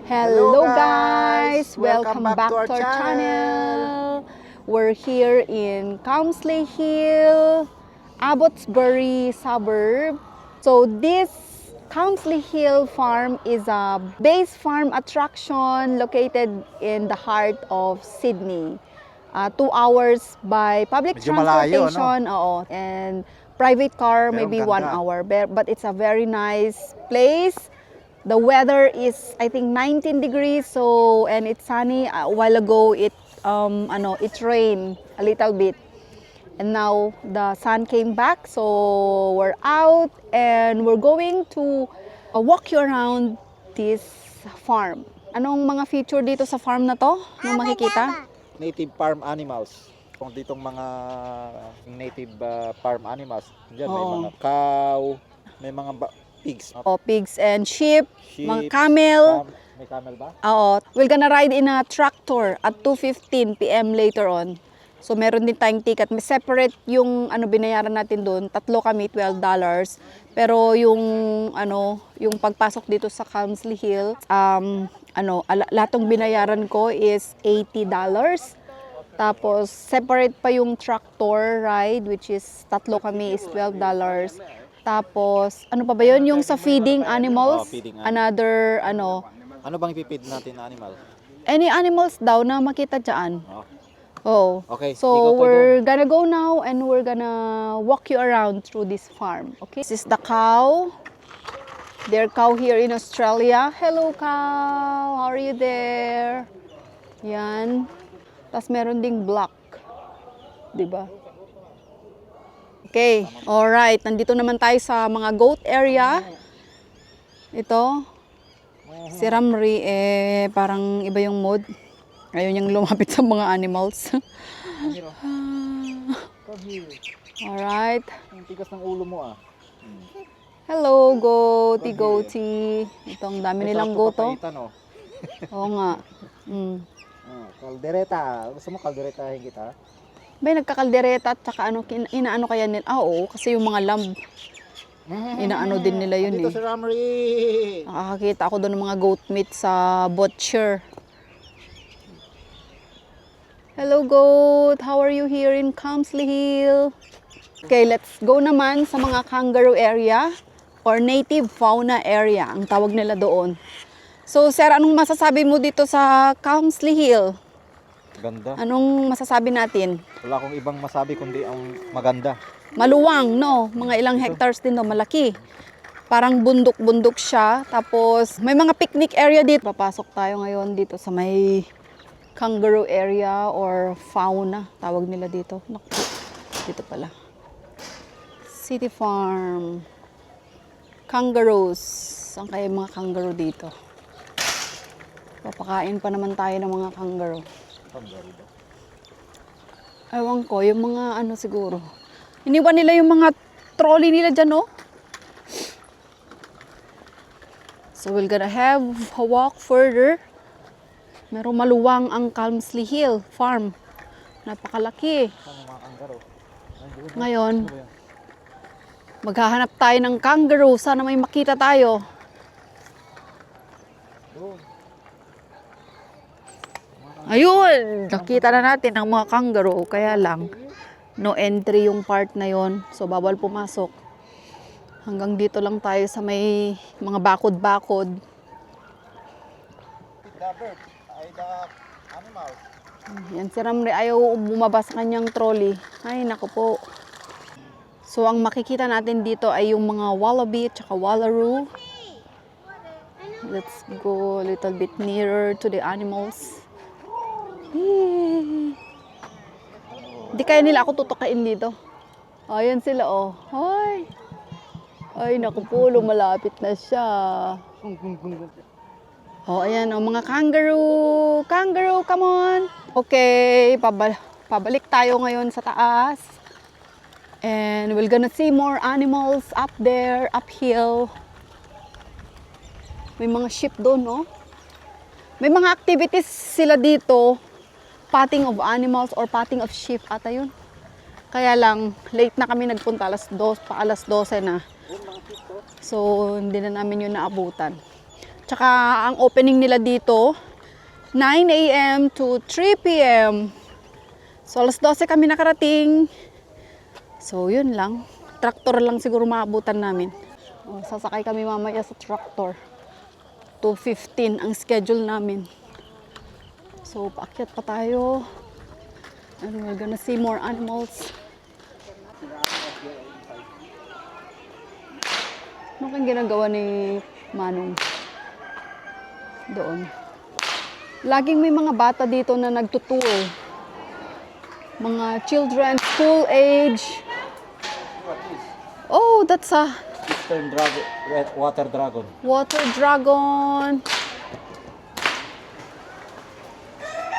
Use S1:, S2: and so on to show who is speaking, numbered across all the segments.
S1: Hello guys! Welcome back to our channel. We're here in Counsley Hill, Abbotsbury suburb. So this Counsley Hill farm is a base farm attraction located in the heart of Sydney. 2 hours by public
S2: Medyo malayo,
S1: transportation, oo, and private car,
S2: Pero
S1: maybe
S2: ang
S1: 1
S2: ganda.
S1: hour. But it's a very nice place. The weather is, I think, 19 degrees, so, and it's sunny. A while ago, it rained a little bit. And now the sun came back, so we're out and we're going to walk you around this farm. Anong mga feature dito sa farm na to? Anong makikita?
S2: Native farm animals. Kung ditong mga native farm animals, diyan may
S1: Oo.
S2: mga cow, may mga pigs.
S1: O, pigs and sheep, mga
S2: Sheep,
S1: camel.
S2: May camel ba?
S1: Oo. We're gonna ride in a tractor at 2:15 p.m. later on. So, meron din tayong ticket. May separate yung binayaran natin doon. 3 kami, $12. Pero yung pagpasok dito sa Counsley Hill, lahat ng binayaran ko is $80. Tapos, separate pa yung tractor ride, which is 3 kami is $12. Tapos, ano pa ba yun? Yung sa feeding animals,
S2: feeding
S1: another,
S2: Ano bang ipipid natin na animal?
S1: any animals daw na makita dyan.
S2: Oh.
S1: Oh.
S2: Okay,
S1: So,
S2: ikaw tayo
S1: we're gonna go now and we're gonna walk you around through this farm. Okay? This is the cow. Their cow here in Australia. Hello, cow. How are you there? Yan. Tapos meron ding black. Diba? Okay. Alright. Nandito naman tayo sa mga goat area. Ito. Si Ramri, parang iba yung mood. Ayaw niyang lumapit sa mga animals. Alright.
S2: Ang tigas ng ulo mo ah.
S1: Hello, goaty, goaty. Ito, ang dami nilang goat, oh.
S2: No?
S1: Oo nga. Mm.
S2: Kaldereta. Gusto mo kalderetahin kita?
S1: Bay, nagkakaldereta at saka inaano kaya nila? Oo, kasi yung mga lamb, inaano din nila yun
S2: Dito
S1: eh.
S2: si Ramri.
S1: Nakakakita ako doon ng mga goat meat sa butcher. Hello, goat. How are you here in Counsley Hill? Okay, let's go naman sa mga kangaroo area or native fauna area, ang tawag nila doon. So, sir, anong masasabi mo dito sa Counsley Hill?
S2: Ganda.
S1: Anong masasabi natin?
S2: Wala akong ibang masabi kundi ang maganda.
S1: Maluwang, no? Mga ilang hectares din, no? Malaki. Parang bundok-bundok siya. Tapos, may mga picnic area dito. Papasok tayo ngayon dito sa may kangaroo area or fauna, tawag nila dito. Naku, dito pala. City Farm. Kangaroos. Saan kaya mga kangaroo dito? Papakain pa naman tayo ng mga kangaroo. Ewan ko, yung mga siguro. Iniwan nila yung mga trolley nila dyan, oh. So we're gonna have a walk further. Merong maluwang ang Counsley Hill Farm. Napakalaki. Ngayon, maghahanap tayo ng kangaroo. Sana may makita tayo. Ayun! Nakita na natin ang mga kangaroo. Kaya lang, no entry yung part na yon. So, bawal pumasok. Hanggang dito lang tayo sa may mga bakod-bakod. Yan si Ramri, ayaw bumaba sa kanyang trolley. Ay, naku po. So, ang makikita natin dito ay yung mga wallaby at saka wallaroo. Let's go a little bit nearer to the animals. Hindi kaya nila ako tutukain dito. Ayan sila, oh. Ay! Ay, naku po, lumalapit na siya. Oh, ayan, oh, mga kangaroo. Kangaroo, come on. Okay, pabalik tayo ngayon sa taas. And we're gonna see more animals up there, uphill. May mga sheep doon, no? May mga activities sila dito. Patting of animals or patting of sheep ata yun. Kaya lang, late na kami nagpunta, alas 12 na. So, hindi na namin yun naabutan. Tsaka ang opening nila dito, 9 a.m. to 3 p.m. So alas 12 kami nakarating. So yun lang. Traktor lang siguro maabutan namin. Sasakay kami mamaya sa traktor. 2:15 ang schedule namin. So paakyat pa tayo. And we're gonna see more animals. Ano kang ginagawa ni Manong? Doon. Laging may mga bata dito na nagtutour. Mga children, school age. Oh, that's a
S2: Eastern dragon, water dragon.
S1: water dragon.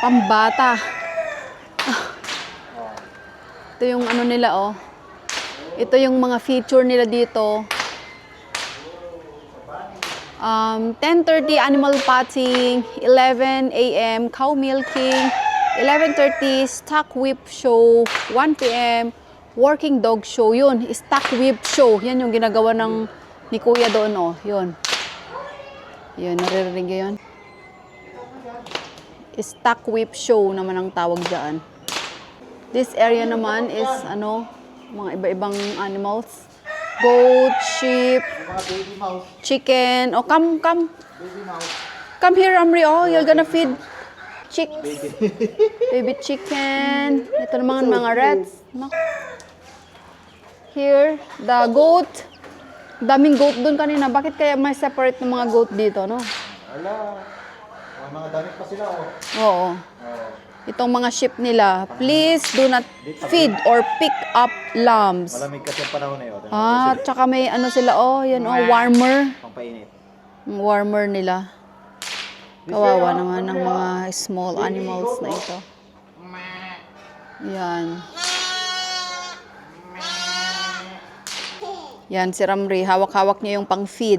S1: Pambata. Ito yung ano nila, oh. Ito yung mga feature nila dito. 10:30 animal potting, 11 a.m. cow milking, 11:30 stock whip show, 1 p.m. working dog show. Yun, stock whip show. Yan yung ginagawa ni Kuya doon, oh. Yun. Yun, naririnig yun. Stock whip show naman ang tawag dyan. This area naman is, mga iba-ibang animals. Goat, sheep,
S2: Baby mouse.
S1: chicken. Oh, come.
S2: Baby mouse.
S1: Come here, Amri. Oh, you're gonna feed chicks. Baby chicken. Ito naman mga rats. No? Here, the goat. Daming goat doon kanina. Bakit kaya may separate ng mga goat dito, no?
S2: Ala. May mga damit pa sila, oh.
S1: Oo. Itong mga sheep nila, please do not feed or pick up lambs.
S2: Malamig kasi ang panahon na yun.
S1: Tsaka may ano sila, oh, yan, oh, warmer.
S2: Pampainit.
S1: Warmer nila. Kawawa naman ng mga small animals na ito. Yan. Yan, si Ramri. Hawak-hawak niya yung pang-feed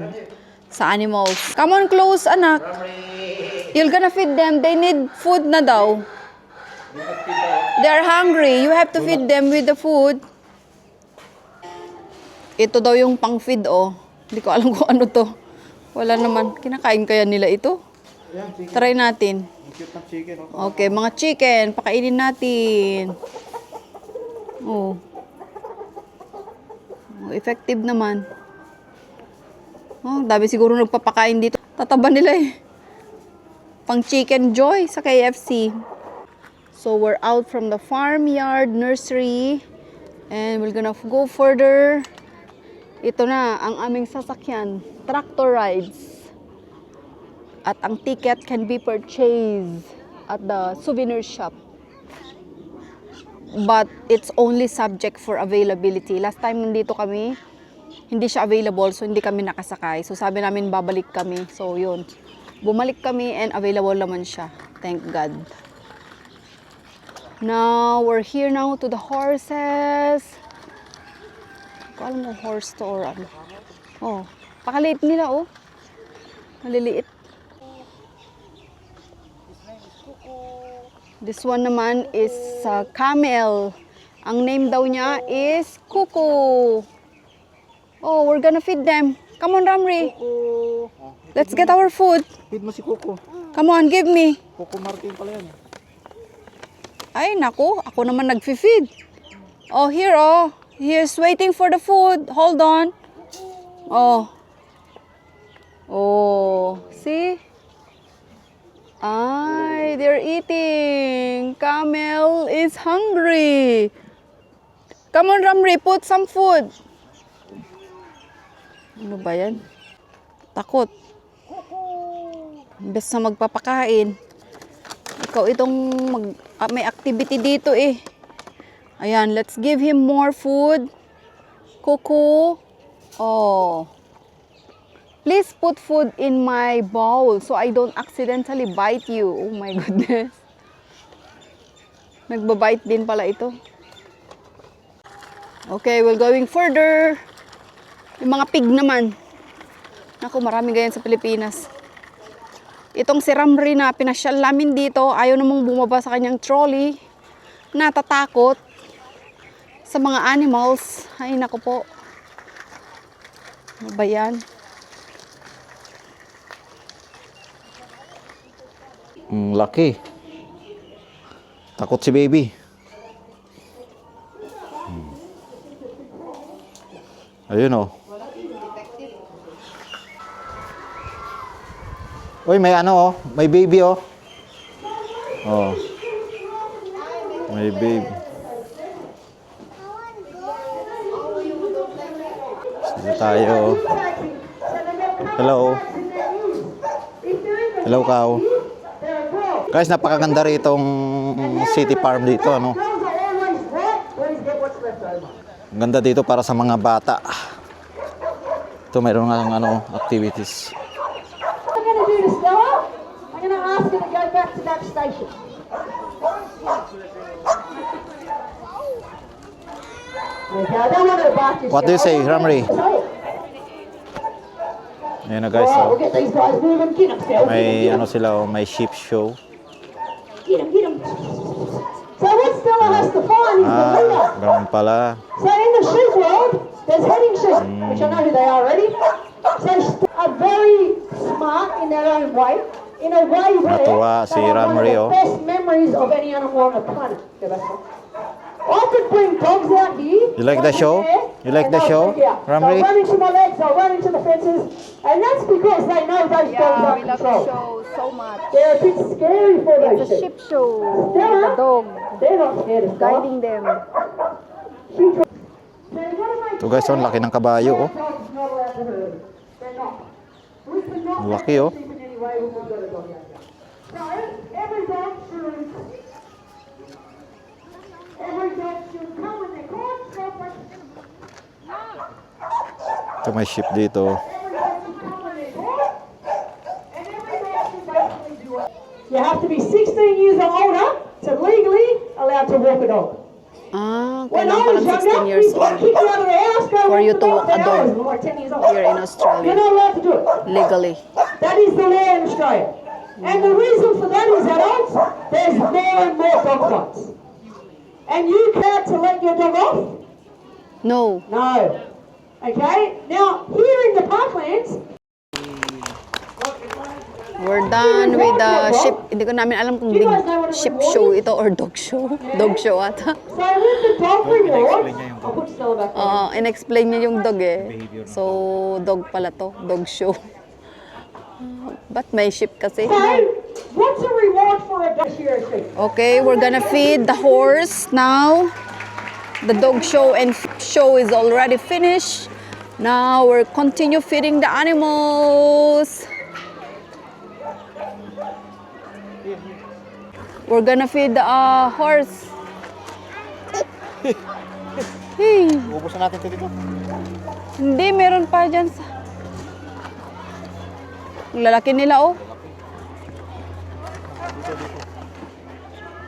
S1: sa animals. Come on, close, anak. You're gonna feed them. They need food na daw. They're hungry. You have to feed them with the food. Ito daw yung pang-feed, oh. Hindi ko alam kung ano to. Wala naman. Kinakain kaya nila ito? Try natin.
S2: Ang cute ng chicken, oh.
S1: Okay, mga chicken. Pakainin natin. Oh. Effective naman. Oh, dami siguro nagpapakain dito. Tataba nila eh. Pang chicken joy sa KFC. So we're out from the farmyard nursery and we're gonna go further. Ito na ang aming sasakyan, tractor rides. At ang ticket can be purchased at the souvenir shop. But it's only subject for availability. Last time nandito kami, hindi siya available, so hindi kami nakasakay. So sabi namin babalik kami. So yun, bumalik kami and available naman siya. Thank God. Now, we're here now to the horses. Hindi ko alam kung horse to or ano. Oh, pakaliit nila, oh. Maliliit. This one naman is camel. Ang name daw niya is Kuku. Oh, we're gonna feed them. Come on, Ramri.
S2: Kuko.
S1: Let's get our food.
S2: Feed mo si Kuko.
S1: Come on, give me.
S2: Kuko Martin pala yan.
S1: Ay, naku. Ako naman nag-feed. Oh, here, oh. He's waiting for the food. Hold on. Oh. Oh. See? Ay, they're eating. Camel is hungry. Come on, Ramri. Put some food. Ano ba yan? Takot. Imbes na magpapakain. Ikaw itong may activity dito eh. Ayan, let's give him more food. Kuku. Oh. Please put food in my bowl so I don't accidentally bite you. Oh my goodness. Nagbabite din pala ito. Okay, we're going further. Yung mga pig naman. Naku, marami ganyan sa Pilipinas. Itong si Ramri na pinasyal namin dito, ayaw namang bumaba sa kanyang trolley. Natatakot sa mga animals. Ay, naku po. Ano ba yan?
S2: Laki. Takot si baby. Ayun oh. Uy, may ano oh. May baby oh. Oh. May baby. Sige tayo. Hello. Hello, Kao. Guys, napakaganda rito city farm dito, ano. Ang ganda dito para sa mga bata. Ito mayroon nga ano, activities.
S3: I'm going to do to Stella, I'm going to ask her to go back to that station. Okay, I don't want her to bark just
S2: What do you
S3: yet.
S2: say,
S3: I want her
S2: Ramri?
S3: to say it.
S2: Ayan na guys,
S3: Alright, we'll
S2: oh.
S3: get these guys moving. Get them, Stella.
S2: May ano sila, oh, may sheep show.
S3: Get them, get them. So what Stella has to find is the leader.
S2: Ganun pala.
S3: So in the sheep world, there's heading sheep, which I know who they are already. So are very smart in their own way, in a way where
S2: Natuwa si
S3: they have one of
S2: Ramri,
S3: the
S2: oh.
S3: best memories of any animal on the planet. Yeah, that's right. I could bring dogs out here.
S2: You like the
S3: over
S2: show?
S3: there,
S2: You like
S3: and
S2: the
S3: they'll
S2: show,
S3: freak out.
S2: Ramri?
S3: They'll run into my legs, they'll run into the fences, and that's because they know those dogs
S1: Yeah,
S3: are
S1: we love the
S3: controlled.
S1: show so much.
S3: They're a bit scary for
S1: It's a
S3: those sheep.
S1: ship show with
S3: Stella?
S1: a dog
S3: They're not scared of dogs.
S1: guiding them.
S2: Ito guys, oh, ang laki ng kabayo, oh. Ang laki, oh. Ito may sheep dito.
S3: You have to be 16 years or older to legally allowed to walk a dog.
S1: Ah,
S3: When
S1: kailangan
S3: I
S1: pa
S3: was
S1: ng
S3: younger,
S1: 16 years
S3: we got
S1: old
S3: kicked out of the house, go
S1: for you
S3: walk
S1: to
S3: the
S1: walk a
S3: dog for
S1: dog
S3: hours when we were 10 years old.
S1: here in Australia,
S3: You're not allowed to do it.
S1: legally.
S3: That is the law in Australia. And the reason for that is adults, there's more and more dog fights. And you can't to let your dog off?
S1: No.
S3: No. Okay? Now, here in the parklands,
S1: We're done with the ship. Hindi ko namin alam kung big ship show ito or dog show. Dog show ata.
S3: so with the dog reward, I'll put Stella back there.
S1: In-explain niya yung dog eh. So, dog pala to. Dog show. Ba't may ship kasi?
S3: So, what's the reward for a dog here?
S1: Okay, we're gonna feed the horse now. The dog show and show is already finished. Now we're continue feeding the animals. We're gonna feed the horse. Hey,
S2: Ubusan natin ito dito.
S1: hindi, meron pa dyan sa... Ang lalaki nila, oh.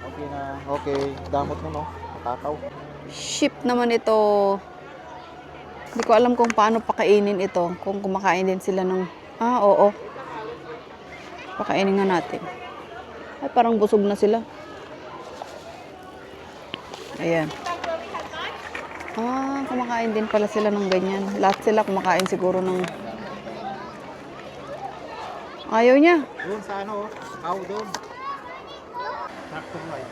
S2: Okay na. Okay. Damot mo, no? Matakaw.
S1: Sheep naman ito. Hindi ko alam kung paano pakainin ito. Kung kumakain din sila ng... Ah, oo. Pakainin nga natin. Ay, parang busog na sila. Ayan. Ah, kumakain din pala sila ng ganyan. Lahat sila kumakain siguro ng... Ayaw niya.
S2: Doon sa ano, cow doon. Tractor light.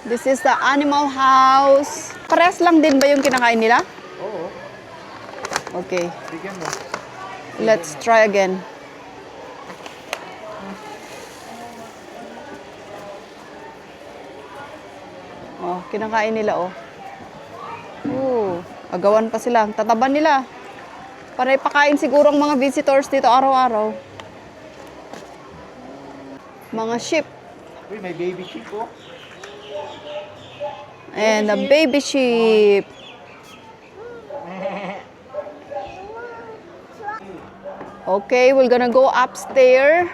S1: This is the animal house. Parehas lang din ba yung kinakain nila?
S2: Oo.
S1: Okay.
S2: Bigyan mo.
S1: Let's try again. Oh, kinakain nila, oh. Agawan pa sila. Tataban nila. Para ipakain siguro ang mga visitors dito araw-araw. Mga sheep.
S2: Uy, may baby sheep, oh.
S1: And the baby sheep. Okay, we're gonna go upstairs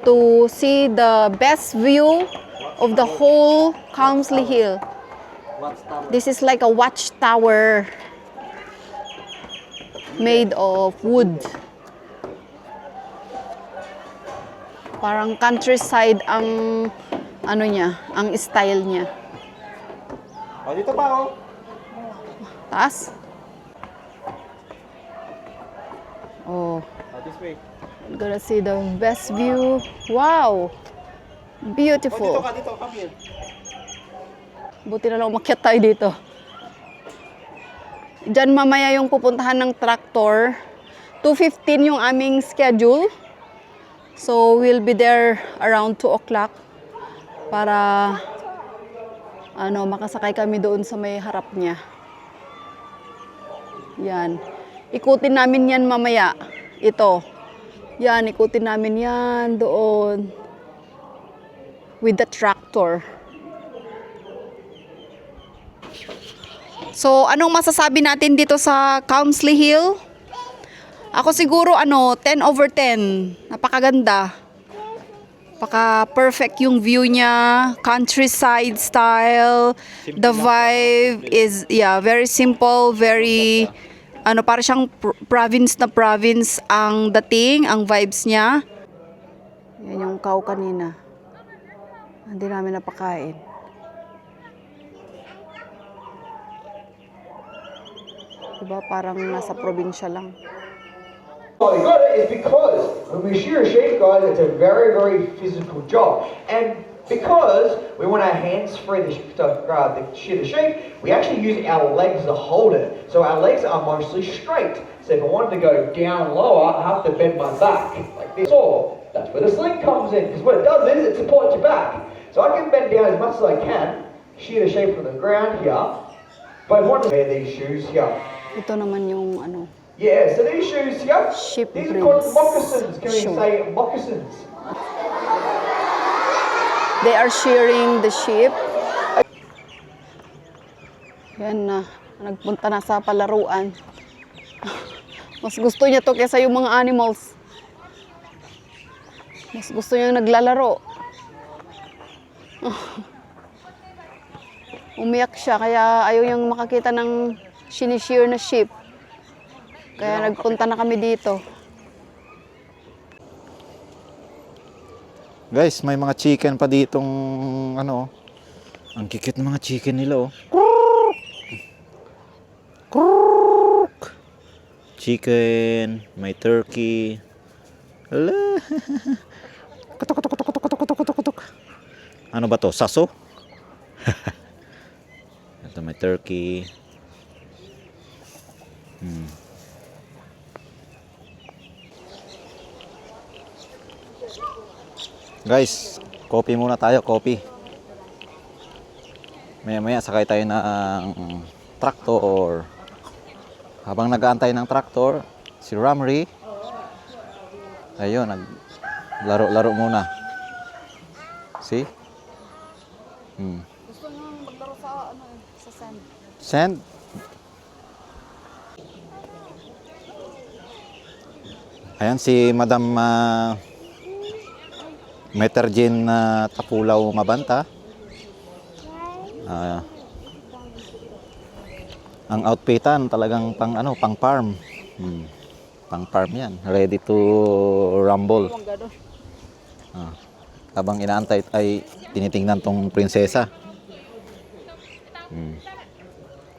S1: to see the best view of the whole Counsley Hill. This is like a watchtower made of wood. Parang countryside ang ano niya, ang style niya.
S2: Oh, dito pa, oh.
S1: Taas? Oh,
S2: Oh, this way.
S1: We're gonna see the best view. Wow! Beautiful.
S2: Dito, come here.
S1: Buti na lang umakyat tayo dito. Diyan mamaya yung pupuntahan ng tractor. 2:15 yung aming schedule. So, we'll be there around 2 o'clock para makasakay kami doon sa may harap niya. Yan. Ikutin namin yan mamaya. Ito. Yan, ikutin namin yan doon. With the tractor. So, anong masasabi natin dito sa Counsley Hill? Ako siguro 10/10. Napakaganda. Napaka-perfect yung view niya, countryside style. The vibe is very simple, very para siyang province na province ang dating, ang vibes niya. Yan yung cow kanina. Hindi namin napakain. Diba? Parang nasa probinsya lang.
S4: Why we got it is because when we shear a sheep, guys, it's a very, very physical job. And because we want our hands free to shear the sheep, we actually use our legs to hold it. So our legs are mostly straight. So if I wanted to go down lower, I have to bend my back like this. So that's where the sling comes in. Because what it does is it supports your back. So I can bend down as much as I can, shear the sheep from the ground here. But I want to wear these shoes here.
S1: Ito naman yung
S4: Yeah, so these shoes here,
S1: sheep
S4: these are called
S1: breeds.
S4: moccasins. Can we
S1: Sure.
S4: say moccasins?
S1: They are shearing the sheep. Yan na. Nagpunta na sa palaruan. Mas gusto niya to kaysa yung mga animals. Mas gusto niya naglalaro. Umiyak siya kaya ayaw niyang makakita ng sinishear na sheep. Kaya nagpunta na kami dito.
S2: Guys, may mga chicken pa ditong ang kikit ng mga chicken nila Chicken, may turkey. Hala. Kutuk, kutuk, kutuk, kutuk, kutuk, kutuk, kutuk. Ano ba to? Saso? Ito may turkey. Guys, coffee muna tayo, coffee. Maya-maya sakay tayo ng tractor. Habang nag-aantay ng tractor, si Ramri, ayun, naglaro-laro muna. See?
S1: Gusto niyo maglaro sa sand.
S2: Sand? Ayan si Madam Meterjin Tapulaw Mabanta. Ang outfitan talagang pang farm. Pang farm 'yan. Ready to rumble. Habang inaantay ay tinitingnan tong prinsesa.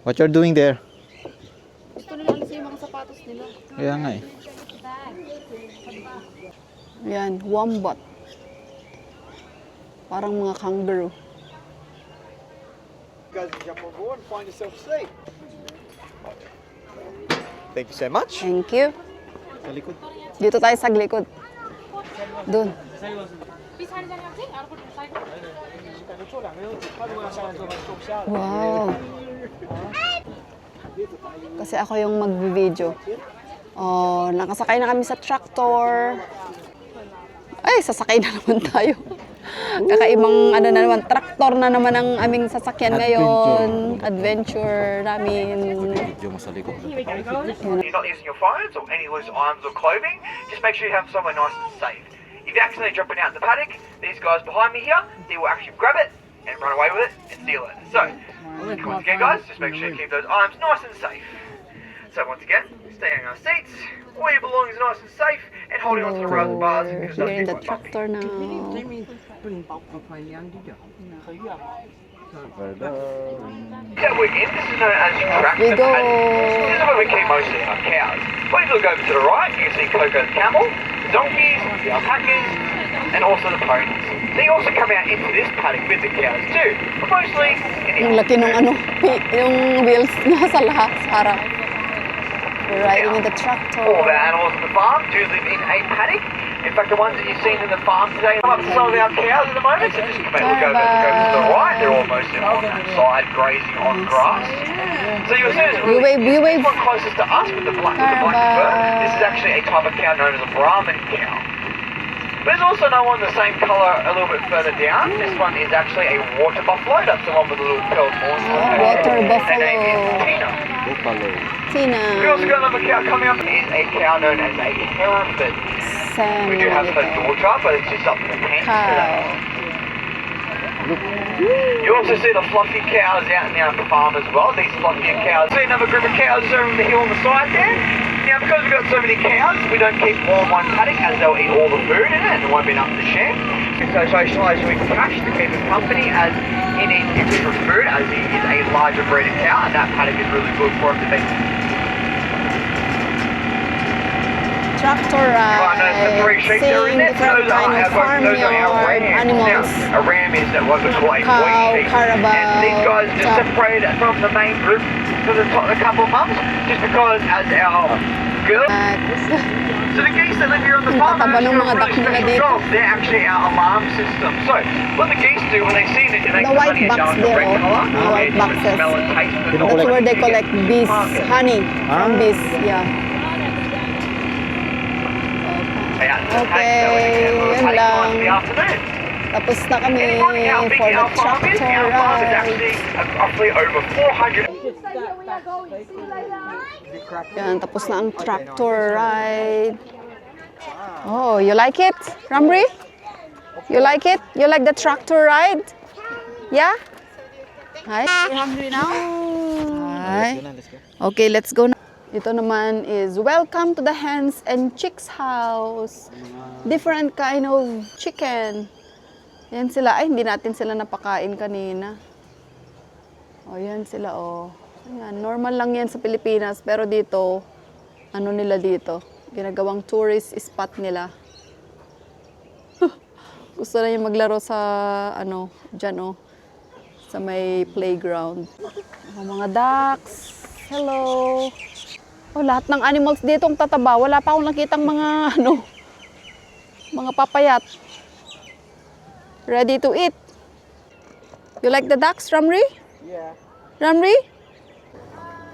S2: What you're doing there?
S1: Gusto nila kasi yung mga sapatos nila.
S2: Kaya nga eh.
S1: Yan, wombat. Parang mga kangaroo.
S4: You guys can jump on board and find yourself a seat. Thank you so much.
S1: Thank you.
S2: Sa likod.
S1: Dito tayo sa likod. Doon. Wow. Kasi ako yung mag-video. Oh, nakasakay na kami sa tractor. Ay, sasakay na naman tayo. Kakaibang na naman, tractor na naman ang aming sasakyan ngayon. Adventure namin.
S2: Video mo sa likod.
S5: You're not using your phones or any loose items or clothing, just make sure you have somewhere nice and safe. If you accidentally drop it out in the paddock, these guys behind me here, they will actually grab it and run away with it and steal it. So, once again guys, just make sure you keep those items nice and safe. So once again, stay in our seats, all your belongings nice and safe, and holding onto the rails and bars because
S1: We're
S5: it
S1: in
S5: does
S1: the
S5: get quite bumpy.
S1: tractor now.
S5: That we're in, this is known as
S1: Off we
S5: tractor
S1: go.
S5: paddock. This is where we keep mostly our cows. But if you look over to the right, you can see Coco the camel, the donkeys, the alpacas, and also the ponies. They also come out into this paddock with the cows too, but mostly in the
S1: Yung laki nung yung wheels niya sa lahat, sa harap. We're riding in the tractor.
S5: All of our animals in the farm do live in a paddock. In fact, the ones that you've seen in the farm today come up to some of our cows at the moment. So just maybe look over to the right. They're almost on that side grazing on grass. So you'll see
S1: You wave, you wave.
S5: this one closest to us with the black fur. This is actually a type of cow known as a Brahman cow. But there's also another one the same colour a little bit further down. This one is actually a water buffalo. That's the one with the little curled horns.
S1: Water
S5: Her name is
S1: buffalo.
S5: Tina.
S1: Tina.
S5: We also got another cow coming up. Is a cow known as a Hereford.
S1: Sam.
S5: We do have her daughter, but it's just up to the pants today.
S1: Cow.
S5: You also see the fluffy cows out in our farm as well. These fluffier cows. See another group of cows over the hill on the side there. Now, because we've got so many cows, we don't keep all in one paddock as they'll eat all the food in it and there won't be enough to share. So socialise with Cash to keep him company as he needs different food as he is a larger breeded cow and that paddock is really good for him to be.
S1: Tractor
S5: Right, now, the three
S1: ride.
S5: sheep that are in
S1: Seeing
S5: there,
S1: different kind of
S5: those are our
S1: farmyard
S5: rams.
S1: animals.
S5: Now, a ram is what we call a
S1: Cow,
S5: boy sheep.
S1: carabao,
S5: And these guys just
S1: duck.
S5: separated from the main group for the couple of months, just because as our girls. So the geese that live here on the farm
S1: Tataba
S5: actually
S1: ng
S5: do a
S1: mga duck
S5: really
S1: nila
S5: special
S1: dito.
S5: job. They're actually our alarm system. So what the geese do when they see it, they make
S1: The
S5: the
S1: white
S5: honey
S1: box
S5: dark
S1: there,
S5: red
S1: oh.
S5: colour.
S1: The white
S5: and you can
S1: boxes.
S5: smell and taste the
S1: That's where they collect bees, honey from
S2: Ah.
S1: bees. Yeah. Okay, yun lang. Tapos na kami for the tractor ride.
S5: Roughly over 400.
S1: Yan, tapos na ang tractor ride. Oh, you like it, Ramri? You like it? You like the tractor ride? Yeah? Hi. You hungry now? Hi. Okay, let's go na. Ito naman is welcome to the Hens and Chicks house. Different kind of chicken. Yan sila. Ay, hindi natin sila napakain kanina. O, yan sila, o. Ayan, normal lang yan sa Pilipinas. Pero dito, ano nila dito? Ginagawang tourist spot nila. Gusto na yung maglaro sa, ano, dyan, o. Sa may playground. O, mga ducks. Hello. Oh, lahat ng animals dito ang tataba. Wala pa akong nakitang mga, ano, mga papayat. Ready to eat. You like the ducks, Ramri?
S4: Yeah.
S1: Ramri?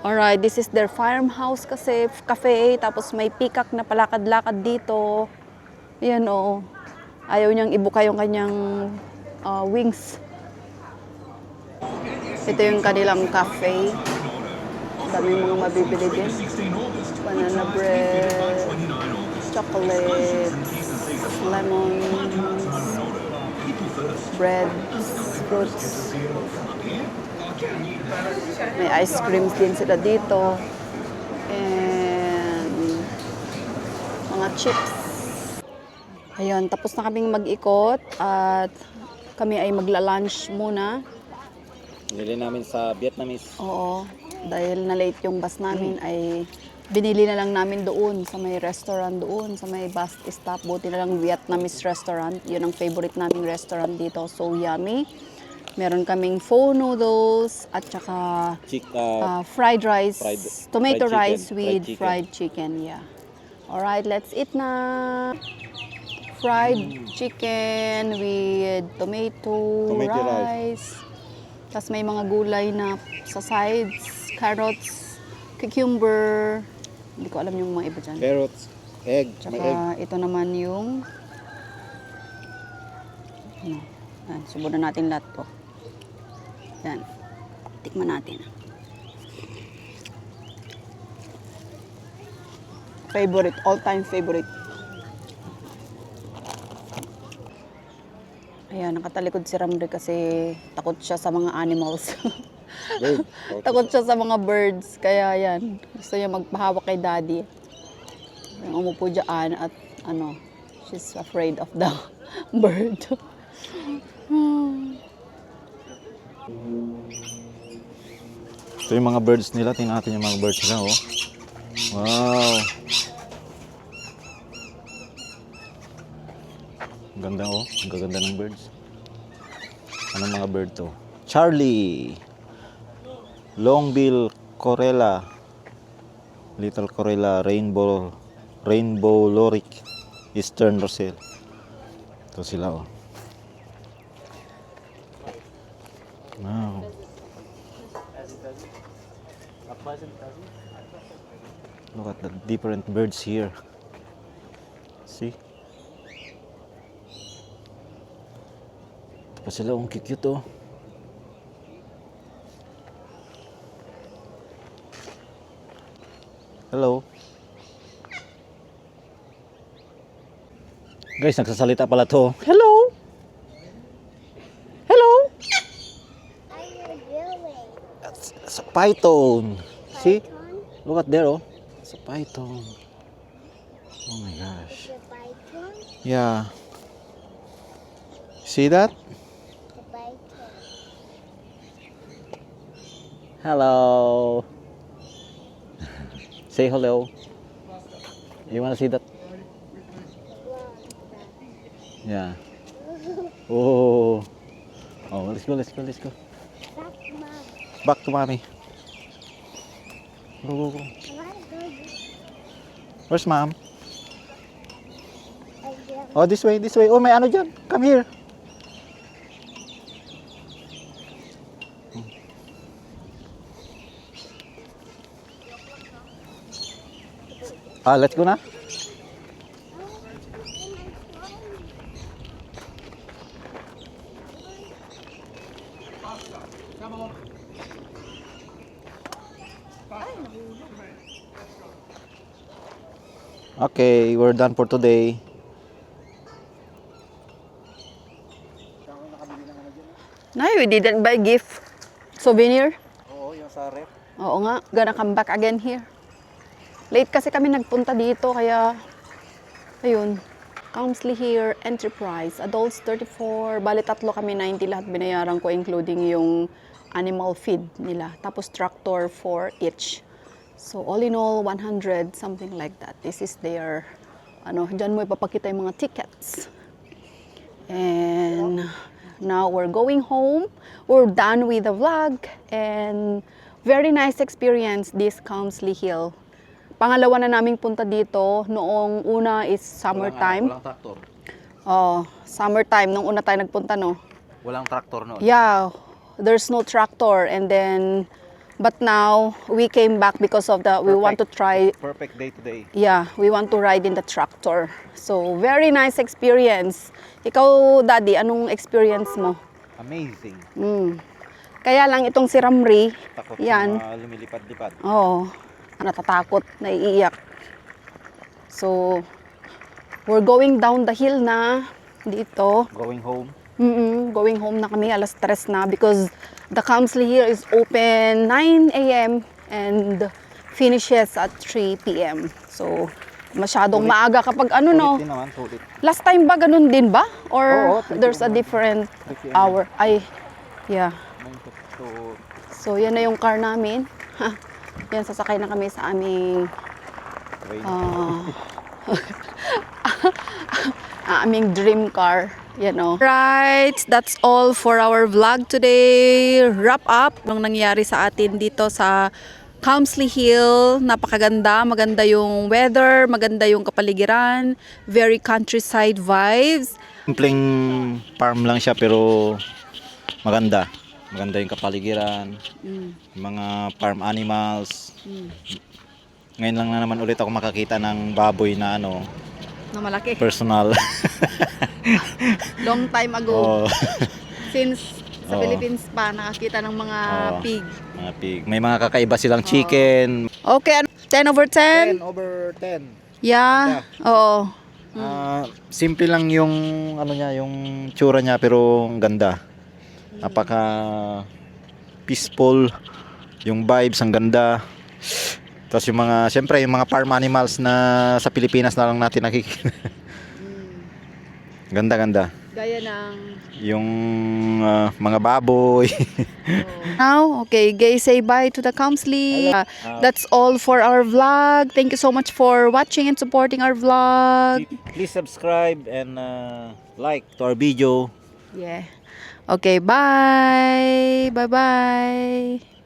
S1: Alright, this is their farmhouse kasi, cafe. Tapos may peacock na palakad-lakad dito. Yan o. Ayaw niyang ibuka yung kanyang wings. Ito yung kanilang cafe. Dami mga mabibili din. Banana bread, chocolates, lemons, breads, fruits. May ice creams din sila dito. And mga chips. Ayun, tapos na kaming mag-ikot at kami ay magla-lunch muna.
S2: Bili namin sa Vietnamese.
S1: Oo, dahil na-late yung bus namin ay binili na lang namin doon sa may restaurant doon, sa may bus stop. Buti na lang Vietnamese restaurant. Yun ang favorite naming restaurant dito. So yummy. Meron kaming pho noodles at saka fried rice, tomato
S2: fried
S1: rice
S2: chicken,
S1: with fried chicken. Yeah. Alright, let's eat na. Fried chicken with tomato rice. Tapos may mga gulay na sa sides, carrots, cucumber, hindi ko alam yung mga iba dyan.
S2: Carrots, egg, may egg.
S1: Tsaka ito naman yung, ano, subunan natin lahat to. Yan, tikman natin. Favorite, all-time favorite. Ayan, nakatalikod si Ramri kasi takot siya sa mga animals. Takot siya sa mga birds. Kaya yan, gusto niya magpahawak kay daddy. Yung umupo dyan at ano, she's afraid of the bird.
S2: Ito yung mga birds nila. Tingnan natin yung mga birds nila, oh. Wow. Ang ganda, oh. Ang gaganda ng birds. Anong mga bird to? Charlie. Longbill Corella. Little Corella. Rainbow Loric. Eastern Roselle. Ito sila, oh. Wow. Look at the different birds here. See? Ito pa sila, ang cute, oh. Hello. Guys, nagsasalita pala to. Hello. Hello. It's a python. See? Look at there, oh. It's a python. Oh my gosh. Yeah. See that? Hello. Say hello. You wanna see that? Yeah. Oh. Oh, let's go. Back to mommy. Go. Where's mom? Oh, this way. Oh, may ano dyan. Come here. Let's go na. Okay, we're done for today.
S1: Nay, we didn't buy gift. Souvenir?
S2: Oo, yung sa ref.
S1: Oo nga, gonna come back again here. Late kasi kami nagpunta dito, kaya ayun. Counselly here, Enterprise, adults 34, bali 3 kami, 90 lahat binayaran ko including yung animal feed nila. Tapos tractor for each. So all in all, 100, something like that. This is their, dyan mo ipapakita yung mga tickets. And now we're going home. We're done with the vlog. And very nice experience this Counselly Hill. Pangalawa na naming punta dito. Noong una is summertime.
S2: Walang tractor.
S1: Oh, summertime. Nung una tayo nagpunta, no?
S2: Walang tractor noon.
S1: Yeah, there's no tractor. And then, but now, we came back because of we want to try.
S2: Perfect day today.
S1: Yeah, we want to ride in the tractor. So, very nice experience. Ikaw, Daddy, anong experience mo?
S2: Amazing.
S1: Kaya lang itong si Ramri,
S2: Takot
S1: yan.
S2: na lumilipad-lipad.
S1: Oo, natatakot, naiiyak. So, we're going down the hill na dito.
S2: Going home.
S1: Going home na kami, alas 3 na because the Counselly here is open 9 a.m. and finishes at 3 p.m. So, masyadong maaga kapag no?
S2: Sulit din naman, sulit.
S1: Last time ba ganun din ba? Or
S2: Oo, 3
S1: there's a
S2: p.m.
S1: different
S2: 3 p.m.
S1: hour? Ay, yeah.
S2: 9 to
S1: So, yan na yung car namin. Yan, sasakay na kami sa aming
S2: train.
S1: aming dream car. Right, that's all for our vlog today. Wrap up nung nangyari sa atin dito sa Counselly Hill. Napakaganda, maganda yung weather, maganda yung kapaligiran, very countryside vibes.
S2: Simpleng farm lang siya pero maganda. Maganda yung kapaligiran, mga farm animals. Ngayon lang na naman ulit ako makakita ng baboy na
S1: Na malaki.
S2: personal.
S1: Long time ago.
S2: Oh,
S1: Since sa
S2: Oo.
S1: Philippines pa, nakakita ng mga
S2: Oo.
S1: pig.
S2: mga pig. May mga kakaiba silang chicken.
S1: Okay, 10 over 10?
S2: 10 over 10.
S1: Yeah. Oo.
S2: Simple lang yung yung tsura niya pero ang ganda. Napaka peaceful, yung vibes ang ganda. Tapos yung mga, siyempre yung mga farm animals na sa Pilipinas na lang natin nakikita. Ganda.
S1: Gaya ng...
S2: yung mga baboy.
S1: Now, okay, guys, say bye to the Kamsli. That's all for our vlog. Thank you so much for watching and supporting our vlog.
S2: Please subscribe and like to our video.
S1: Yeah. Okay, bye. Bye-bye.